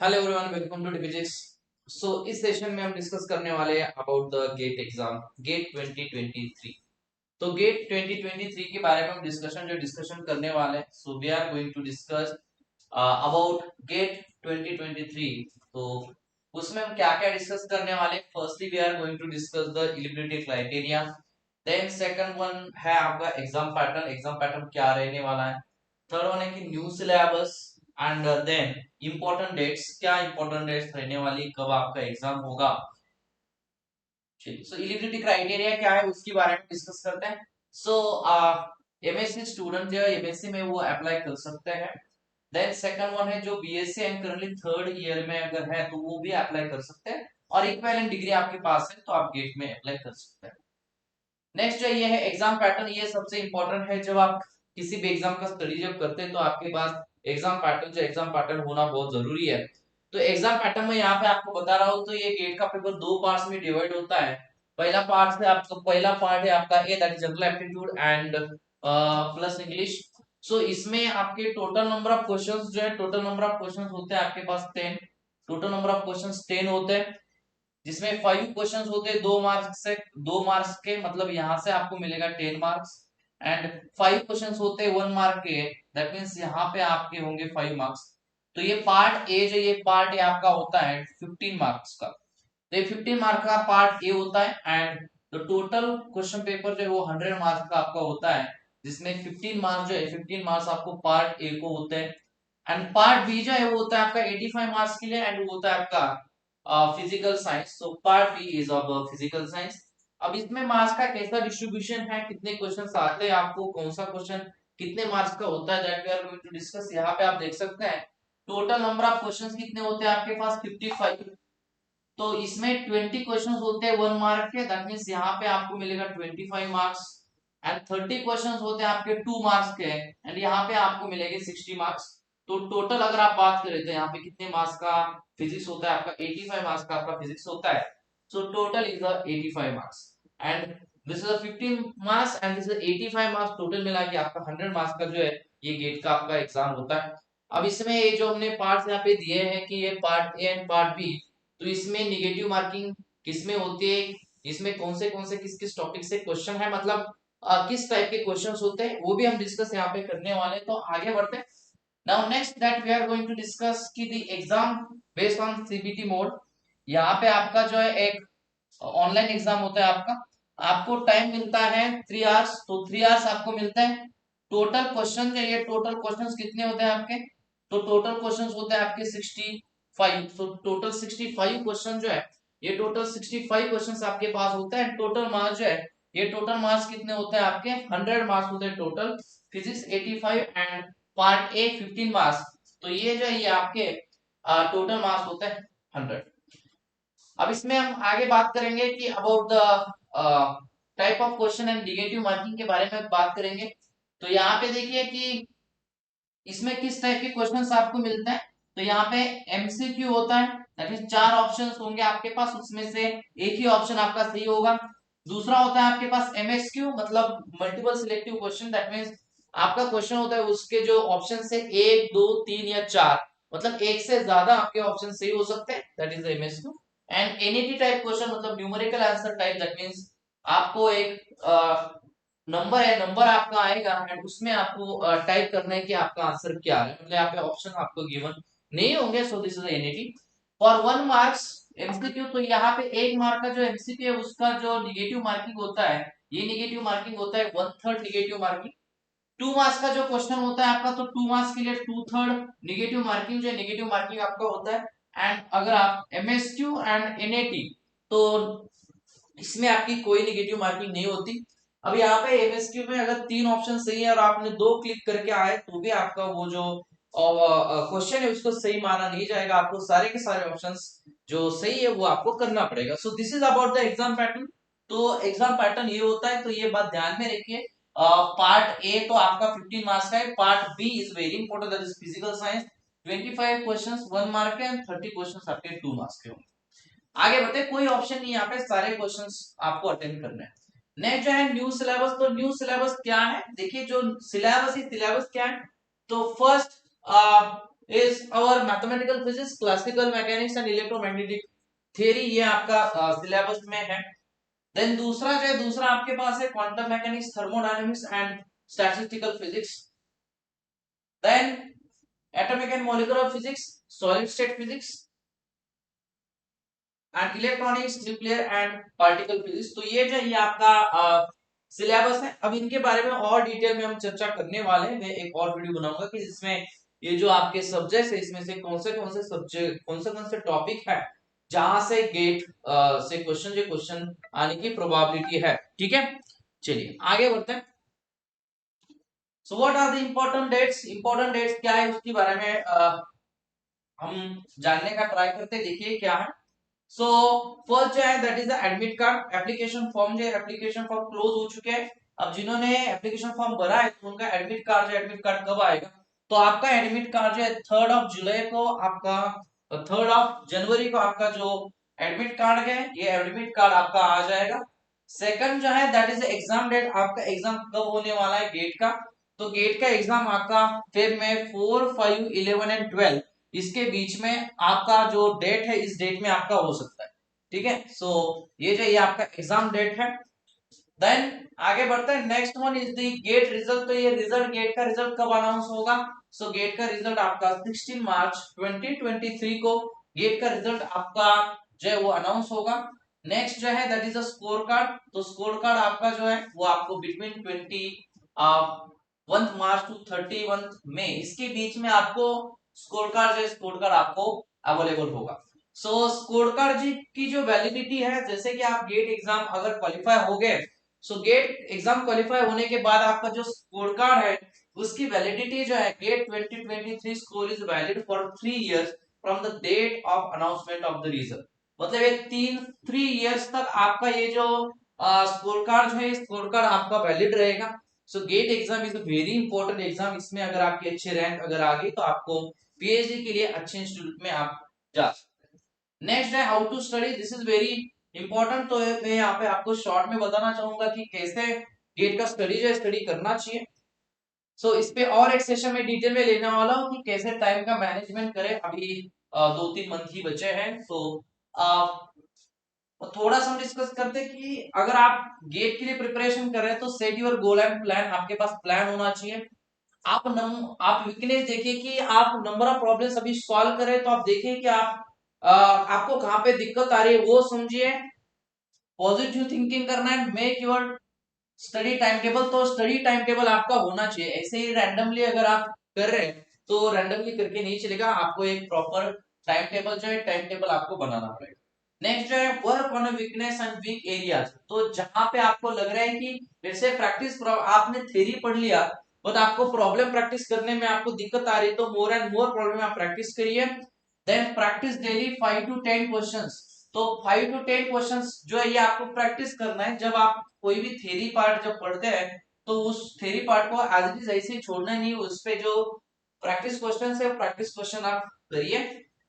Hello everyone, welcome to the physics. इस session में हम डिस्कस करने वाले हैं about the GATE exam, GATE 2023। तो गेट 2023 के बारे में हम डिस्कशन करने वाले हैं। So we are going to discuss about GATE 2023। तो उसमें हम क्या क्या डिस्कस करने वाले हैं। Firstly we are going to discuss the eligibility criteria. Then second one है आपका एग्जाम पैटर्न क्या रहने वाला है। थर्ड वन है कि new syllabus and then important dates, क्या इंपॉर्टेंट डेट्स रहने वाली, कब आपका एग्जाम होगा। ठीक, सो एलिजिबिलिटी क्राइटेरिया क्या है उसके बारे में डिस्कस करते हैं। सो एमएससी स्टूडेंट जो है एमएससी में वो अप्लाई कर सकते हैं। देन सेकंड वन है जो BSc and currently third year में अगर है तो वो भी अप्लाई कर सकते हैं, और इक्विवेलेंट डिग्री आपके पास है तो आप गेट में अप्लाई कर सकते हैं। नेक्स्ट जो ये है एग्जाम पैटर्न, ये सबसे इंपॉर्टेंट है। जब आप किसी भी एग्जाम का स्टडी जब करते हैं तो आपके पास एग्जाम पैटर्न होना बहुत जरूरी है। तो एग्जाम पैटर्न में यहाँ पे आपको बता रहा हूँ, तो ये गेट का पेपर दो पार्ट्स में डिवाइड होता है। पहला पार्ट है आपका A, that is general aptitude and plus English. इसमें आपके टोटल नंबर ऑफ क्वेश्चंस जो है, टोटल नंबर ऑफ क्वेश्चंस होते हैं आपके पास 10। टोटल नंबर ऑफ क्वेश्चंस 10 होते हैं, जिसमें 5 क्वेश्चंस होते हैं 2 मार्क्स के, मतलब यहाँ से आपको मिलेगा 10 मार्क्स। एंड 5 क्वेश्चंस होते हैं 1 मार्क के, दैट मीन्स यहाँ पे आपके होंगे 5 मार्क्स। तो ये पार्ट ए, जो ये पार्ट ए आपका होता है 15 मार्क्स का। तो ये 15 मार्क का पार्ट ए होता है। And the total question paper जो है वो 100 मार्क्स का आपका होता है, जिसमें 15 मार्क्स जो है 15 मार्क्स आपको पार्ट ए को होते हैं। एंड पार्ट बी जो है वो होता है आपका 85 मार्क्स के लिए, एंड वो होता है आपका physical science. So part B is of physical science. अब इसमें मार्क्स का कैसा डिस्ट्रीब्यूशन है, कितने क्वेश्चन आते हैं आपको, कौन सा क्वेश्चन कितने मार्क्स का होता है, that we are going to discuss. यहाँ पे आप देख सकते हैं टोटल नंबर ऑफ क्वेश्चंस कितने होते हैं आपके पास, 55। तो इसमें 20 क्वेश्चन होते हैं 1 मार्क के, दैट मीन्स यहाँ पे आपको मिलेगा 25 मार्क्स। एंड 30 क्वेश्चन होते हैं आपके 2 मार्क्स के, एंड यहाँ पे आपको मिलेंगे 60 मार्क्स। तो टोटल अगर आप बात करें तो यहाँ पे कितने मार्क्स का फिजिक्स होता है आपका, 85 मार्क्स का आपका फिजिक्स होता है। So total is 85 marks, and this is 15 marks and this is 85 marks. Total मिला के आपका 100 मार्क्स का जो है ये गेट का आपका एग्जाम होता है। अब इसमें ये जो हमने पार्ट यहाँ पे दिए हैं कि ये part A and part B, तो इसमें निगेटिव मार्किंग किसमें होती है, इसमें कौन से किस किस टॉपिक से क्वेश्चन है, मतलब किस टाइप के क्वेश्चंस होते हैं, वो भी हम डिस्कस यहाँ पे करने वाले हैं। तो आगे बढ़ते हैं। Now next that we are going to discuss कि the exam based on CBT mode. यहाँ पे आपका जो है एक ऑनलाइन एग्जाम होता है आपका। आपको टाइम मिलता है 3 आवर्स, तो 3 आवर्स आपको मिलता है। टोटल क्वेश्चन जो ये टोटल क्वेश्चंस कितने होते हैं आपके, तो टोटल क्वेश्चंस होते हैं आपके 65। तो टोटल 65 क्वेश्चन जो है, ये टोटल 65 क्वेश्चंस आपके पास होते हैं। टोटल मार्क्स जो है, ये टोटल मार्क्स कितने होते हैं आपके, 100 मार्क्स होते हैं total. Physics 85 and part A 15 marks. तो ये जो है ये आपके टोटल मार्क्स होते हैं 100। अब इसमें हम आगे बात करेंगे कि about the type of question and negative marking के बारे में बात करेंगे। तो यहाँ पे देखिए कि इसमें किस टाइप के क्वेश्चंस आपको मिलते हैं। तो यहाँ पे एमसीक्यू होता है, दैट मींस 4 ऑप्शंस होंगे आपके पास, उसमें से एक ही ऑप्शन आपका सही होगा। दूसरा होता है आपके पास एमएसक्यू, मतलब multiple selective question, that means आपका क्वेश्चन होता है उसके जो ऑप्शन है 1 2 3 या 4, मतलब एक से ज्यादा आपके ऑप्शन सही हो सकते हैं, that is MSQ. And NET type question, मतलब numerical answer type, that means आपको एक नंबर है, नंबर आपका आएगा एंड उसमें आपको टाइप करना है कि आपका आंसर क्या है, मतलब यहाँ पे ऑप्शन आपको गिवन नहीं होंगे। So this is NET for 1 marks MCQ. तो यहाँ पे 1 मार्क का जो एमसीक्यू है उसका जो निगेटिव मार्किंग होता है, ये निगेटिव मार्किंग होता है 1/3 निगेटिव मार्किंग। 2 मार्क्स का जो क्वेश्चन होता है आपका, तो 2 मार्क्स के लिए 2/3 निगेटिव मार्किंग, जो निगेटिव मार्किंग आपका होता है। एंड अगर आप एमएसक्यू एंड एनएटी, तो इसमें आपकी कोई निगेटिव मार्किंग नहीं होती। अब यहाँ पे एमएसक्यू में अगर 3 ऑप्शन सही है और आपने 2 क्लिक करके आए तो भी आपका वो जो क्वेश्चन है उसको सही माना नहीं जाएगा, आपको सारे के सारे ऑप्शंस जो सही है वो आपको करना पड़ेगा। So this is about the exam pattern. तो एग्जाम पैटर्न ये होता है, तो ये बात ध्यान में रखिए। पार्ट ए तो आपका 15 मार्क्स का है, part B is very important, that is physical science. 25 questions 1 mark के एंड 30 क्वेश्चंस आपके 2 मार्क्स के होंगे। आगे बढ़ते, कोई ऑप्शन नहीं, यहाँ पे सारे क्वेश्चंस आपको अटेंड करने हैं। नेक्स्ट जो है न्यू सिलेबस। तो न्यू सिलेबस क्या है, देखिए जो सिलेबस है, सिलेबस क्या है। तो first is our mathematical physics, classical mechanics and electromagnetic theory, ये आपका सिलेबस में है। देन दूसरा जो है, दूसरा आपके पास है quantum mechanics, thermodynamics and statistical physics. Then atomic and molecular physics, solid state physics and electronics, nuclear and particle physics. तो ये जो ये आपका सिलेबस है। अब इनके बारे में और डिटेल में हम चर्चा करने वाले हैं। मैं एक और वीडियो बनाऊंगा कि जिसमें ये जो आपके सब्जेक्ट है इसमें से कौन से सब्जेक्ट, कौन से टॉपिक है जहां से गेट से क्वेश्चन आने की प्रोबेबिलिटी है। ठीक है, चलिए आगे बढ़ते हैं। So what are the important dates, important dates क्या है उसके बारे में हम जानने का ट्राई करते हैं। देखिए क्या है। सो फर्स्ट जो है that is the admit card application form, जो एप्लीकेशन फॉर्म क्लोज हो चुके हैं। अब जिन्होंने एप्लीकेशन फॉर्म भरा है तो उनका एडमिट कार्ड, जो एडमिट कार्ड कब आएगा, तो आपका एडमिट कार्ड जो है 3 को आपका 3 जनवरी को आपका जो एडमिट कार्ड है ये एडमिट कार्ड आपका आ जाएगा। सेकंड जो है दैट इज एग्जाम डेट, आपका एग्जाम कब होने वाला है गेट का, तो गेट का एग्जाम आपका फेब में 4, 5, 11 एंड 12 इसके बीच में आपका जो डेट है इस डेट में आपका हो सकता है। ठीक है, सो ये जो ये आपका एग्जाम डेट है। देन आगे बढ़ते हैं, next one is the get result. तो ये रिजल्ट, गेट का रिजल्ट कब अनाउंस होगा, सो गेट का रिजल्ट आपका 16 मार्च 2023 को गेट का रिजल्ट आपका जो है वो अनाउंस होगा। नेक्स्ट जो है that is a score card. तो स्कोर कार्ड आपका जो है वो आपको बिटवीन 1 मार्च टू 31 मई इसके बीच में आपको स्कोर कार्ड, जो स्कोर कार्ड आपको अवेलेबल होगा। सो स्कोर कार्ड जी की जो वैलिडिटी है, जैसे कि आप गेट एग्जाम अगर क्वालिफाई हो गए, सो गेट एग्जाम क्वालिफाई होने के बाद आपका जो स्कोर कार्ड है उसकी वैलिडिटी जो है, GATE 2023 score is valid for 3 years from the date of announcement of the result. मतलब ये 3 इयर्स तक आपका ये जो स्कोर कार्ड है, स्कोर कार्ड आपका वैलिड रहेगा। So GATE exam is a very important exam. इसमें अगर आपकी अच्छे रैंक अगर आ गई तो आपको पीएचडी के लिए अच्छे इंस्टीट्यूट में आप जा सकते हैं। नेक्स्ट है how to study, this is very important. तो मैं यहाँ पे आपको शॉर्ट में बताना चाहूंगा कि कैसे गेट का स्टडी जो है स्टडी करना चाहिए। सो इस पे और एक सेशन में डिटेल में लेने वाला हूँ कि कैसे टाइम का मैनेजमेंट करें। अभी 2-3 मंथ ही बचे हैं, तो और थोड़ा सा हम डिस्कस करते हैं कि अगर आप गेट के लिए प्रिपरेशन कर रहे हैं तो set your goal and plan, आपके पास प्लान होना चाहिए। आप वीकनेस देखिए कि आप नंबर ऑफ प्रॉब्लम्स अभी सॉल्व करें तो आप देखिए कि आप आपको कहाँ पे दिक्कत आ रही है वो समझिए। पॉजिटिव थिंकिंग करना है, make your study time table. तो स्टडी टाइम टेबल आपका होना चाहिए। ऐसे ही रैंडमली अगर आप कर रहे हैं तो रैंडमली करके नहीं चलेगा, आपको एक प्रॉपर टाइम टेबल जो है टाइम टेबल आपको बनाना पड़ेगा। नेक्स्ट जो है work on weakness and weak areas. तो जहां पे आपको लग रहा है कि जैसे प्रैक्टिस आपने थ्योरी पढ़ लिया बट आपको प्रॉब्लम प्रैक्टिस करने में आपको दिक्कत आ रही है, तो मोर एंड मोर प्रॉब्लम आप प्रैक्टिस करिए। Then practice daily 5 to 10 questions. तो 5 to 10 क्वेश्चंस जो है ये आपको प्रैक्टिस करना है। जब आप कोई भी थ्योरी पार्ट जब पढ़ते हैं तो उस थ्योरी पार्ट को एज इट इज ऐसे ही छोड़ना नहीं, उस पे जो प्रैक्टिस क्वेश्चन है प्रैक्टिस क्वेश्चन आप करिए।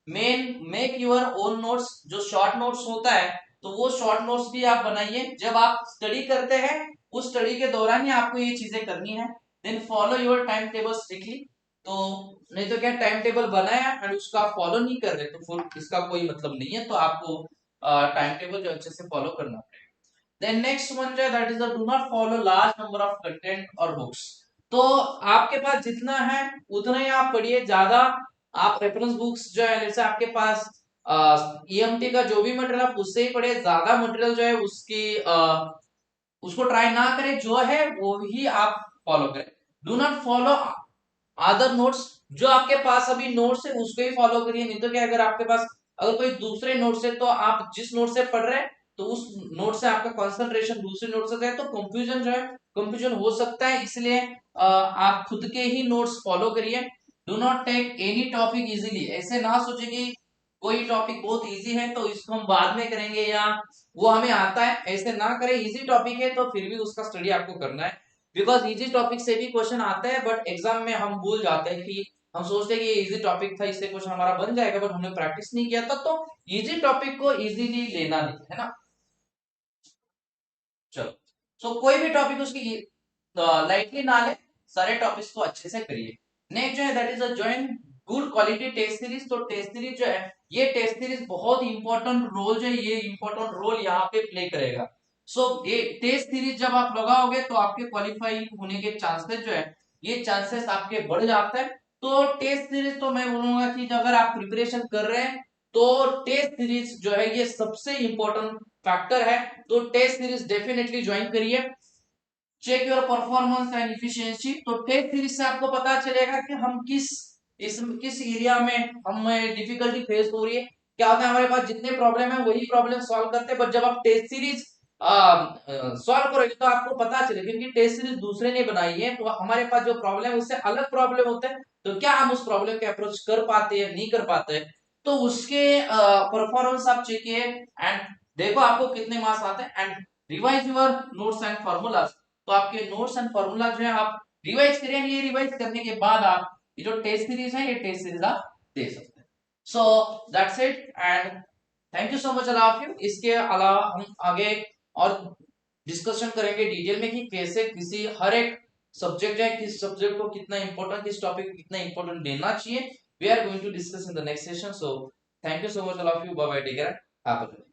Main make your own notes, जो शॉर्ट नोट्स होता है तो वो शॉर्ट नोट्स भी आप बनाइए। जब आप स्टडी करते हैं उस स्टडी के दौरान ही आपको ये चीजें करनी है। Then follow your time table strictly. तो नहीं तो क्या, टाइम टेबल बनाया एंड उसका फॉलो नहीं कर रहे तो फिर इसका कोई मतलब नहीं है। तो आपको टाइम टेबल जो अच्छे से फॉलो करना पड़ेगा। देन नेक्स्ट वन जो है that is the do not follow large number of content और बुक्स। तो आपके पास जितना है उतना ही आप पढ़िए। ज्यादा आप रेफरेंस बुक्स जो है जैसे आपके पास ईएमटी का जो भी मटेरियल आप उससे ही पढ़े, ज्यादा मटेरियल जो है उसकी उसको ट्राई ना करें, जो है वो ही आप फॉलो करें। Do not follow other notes, जो आपके पास अभी नोट्स है उसको ही फॉलो करिए। नहीं तो क्या, अगर आपके पास अगर कोई दूसरे नोट से, तो आप जिस नोट से पढ़ रहे हैं तो उस नोट से आपका कंसंट्रेशन दूसरे नोट से है तो कंफ्यूजन जो है कंफ्यूजन हो सकता है। इसलिए आप खुद के ही नोट्स फॉलो करिए। Do not take any topic easily, ऐसे ना सोचे कि कोई टॉपिक बहुत इजी है तो इसको हम बाद में करेंगे या वो हमें आता है, ऐसे ना करें। इजी टॉपिक है तो फिर भी उसका स्टडी आपको करना है, बिकॉज इजी टॉपिक से भी क्वेश्चन आता है बट एग्जाम में हम भूल जाते हैं कि हम सोचते हैं कि ये इजी टॉपिक था इससे क्वेश्चन हमारा बन जाएगा बट हमने प्रैक्टिस नहीं किया था। तो इजी टॉपिक को इजीली लेना नहीं है ना। चलो, सो कोई भी टॉपिक उसकी लाइटली ना ले, सारे टॉपिक्स को अच्छे से करिए। नेक्स्ट जो है that is a join good quality test series. तो टेस्ट सीरीज जो है, ये टेस्ट सीरीज बहुत इंपॉर्टेंट रोल जो है, ये इंपॉर्टेंट रोल यहाँ पे प्ले करेगा। सो ये टेस्ट सीरीज जब आप लगाओगे तो आपके क्वालिफाई होने के चांसेस जो है, ये चांसेस आपके बढ़ जाते हैं। तो टेस्ट सीरीज तो मैं बोलूंगा कि अगर आप प्रिपरेशन कर रहे हैं तो टेस्ट सीरीज जो है ये सबसे इंपॉर्टेंट फैक्टर है। तो टेस्ट सीरीज डेफिनेटली ज्वाइन करिए। Check your performance and efficiency. तो टेस्ट सीरीज से आपको पता चलेगा कि हम किस एरिया में हमें डिफिकल्टी फेस हो रही है। क्या होता है, हमारे पास जितने प्रॉब्लम है वही प्रॉब्लम सॉल्व करते हैं, बट जब आप टेस्ट सीरीज सॉल्व करोगे तो आपको पता चलेगा, क्योंकि टेस्ट सीरीज दूसरे ने बनाई है, तो हमारे पास जो प्रॉब्लम है उससे अलग प्रॉब्लम होते हैं। तो क्या हम उस प्रॉब्लम के अप्रोच कर पाते हैं, नहीं कर पाते हैं, तो उसके परफॉर्मेंस आप चेक किए एंड देखो आपको कितने मार्क्स आते हैं, and revise your notes and formulas. तो आपके नोट्स एंड फॉर्मूला जो है आप रिवाइज करें, ये रिवाइज करने के बाद आप ये जो टेस्ट सीरीज है, ये टेस्ट सीरीज आप दे सकते हैं। So that's it and thank you so much of you. इसके अलावा हम आगे और डिस्कशन करेंगे डिटेल में कि कैसे किसी हर एक सब्जेक्ट है, किस सब्जेक्ट को कितना इंपॉर्टेंट, किस टॉपिक को कितना इंपॉर्टेंट देना चाहिए। We are going to discuss in the next session. So thank you so much all of you. Bye bye, take care, have a